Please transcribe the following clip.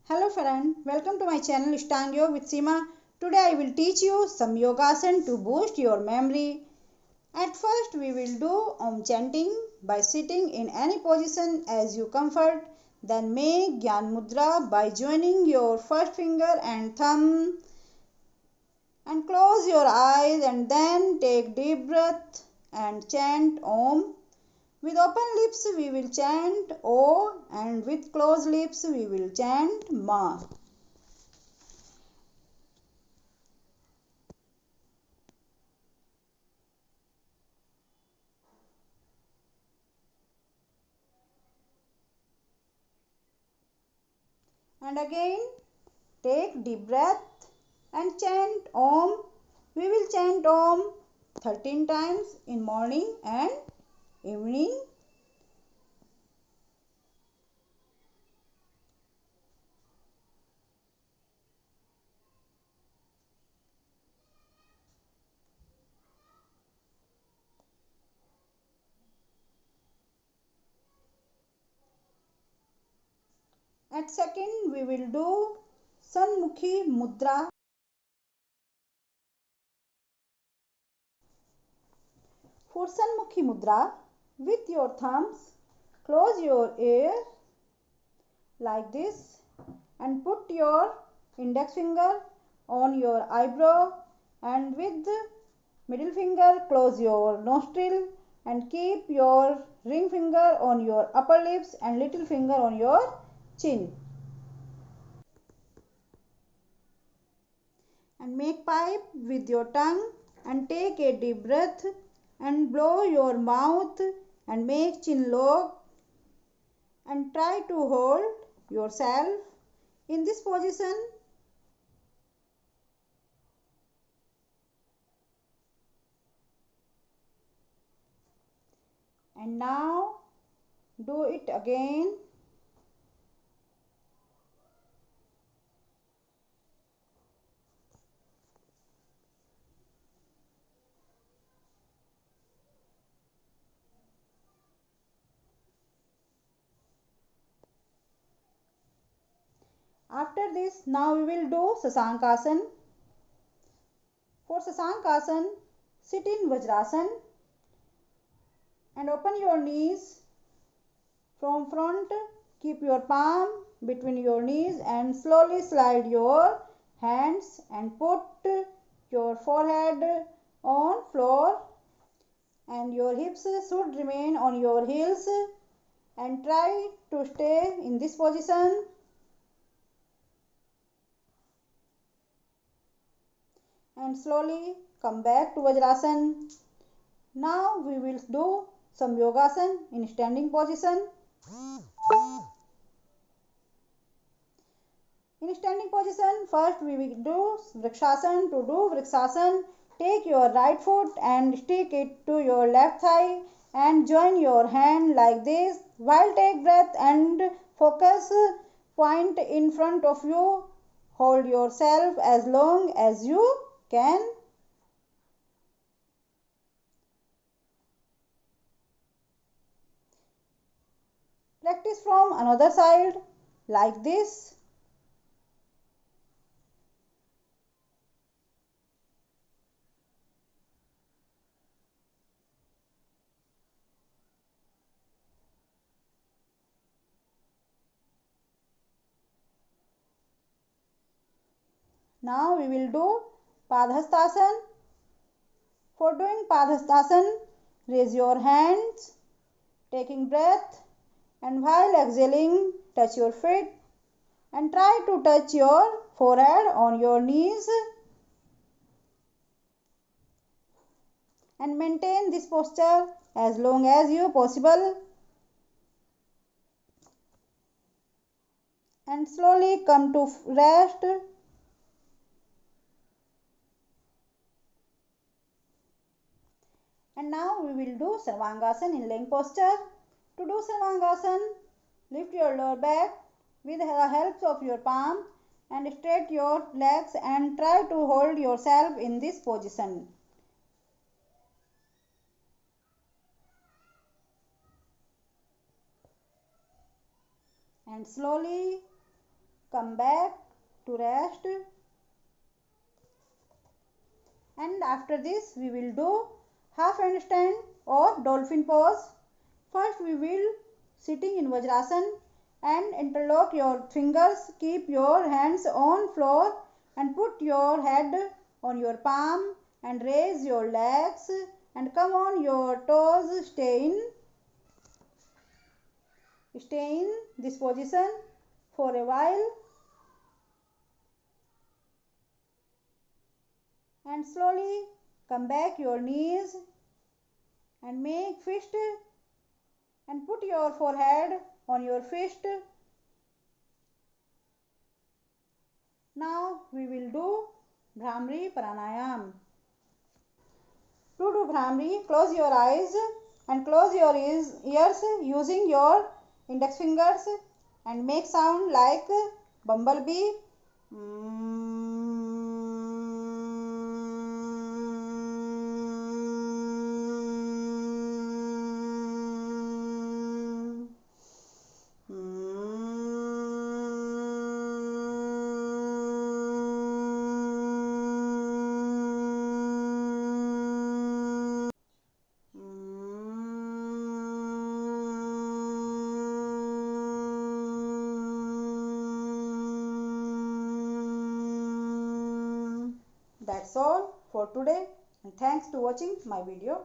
Hello friend, welcome to my channel Ishtang Yoga with Seema. Today I will teach you some yogasan to boost your memory. At first we will do Om chanting by sitting in any position as you comfort. Then make Gyan Mudra by joining your first finger and thumb and close your eyes and then take deep breath and chant Om. With open lips we will chant O and with closed lips we will chant Ma. And again take deep breath and chant Om. We will chant Om 13 times in morning and evening. At second we will do Sanmukhi Mudra. For Sanmukhi Mudra, with your thumbs close your ear like this and put your index finger on your eyebrow and with middle finger close your nostril and keep your ring finger on your upper lips and little finger on your chin. And make pipe with your tongue and take a deep breath and blow your mouth and make chin low and try to hold yourself in this position. And now do it again. After this, now we will do Sasankasana. For Sasankasana, sit in Vajrasana and open your knees from front. Keep your palm between your knees and slowly slide your hands and put your forehead on floor and your hips should remain on your heels and try to stay in this position. And slowly come back to Vajrasana. Now we will do some Yogasana in standing position. In standing position, first we will do Vrikshasana. To do Vrikshasana, take your right foot and stick it to your left thigh and join your hand like this while take breath and focus point in front of you. Hold yourself as long as you can. Practice from another side like this. Now we will do Padhastasana. For doing Padhastasana, raise your hands, taking breath, and while exhaling, touch your feet and try to touch your forehead on your knees and maintain this posture as long as you possible and slowly come to rest. And now we will do Sarvangasana in laying posture. To do Sarvangasana, lift your lower back with the help of your palm and straight your legs and try to hold yourself in this position. And slowly come back to rest. And after this we will do half handstand or dolphin pose. First we will sitting in Vajrasana and interlock your fingers, keep your hands on floor and put your head on your palm and raise your legs and come on your toes. Stay in this position for a while and slowly come back your knees and make fist and put your forehead on your fist. Now we will do Bhramari Pranayam. To do Bhramari, close your eyes and close your ears using your index fingers and make sound like bumblebee. That's all for today and thanks to watching my video.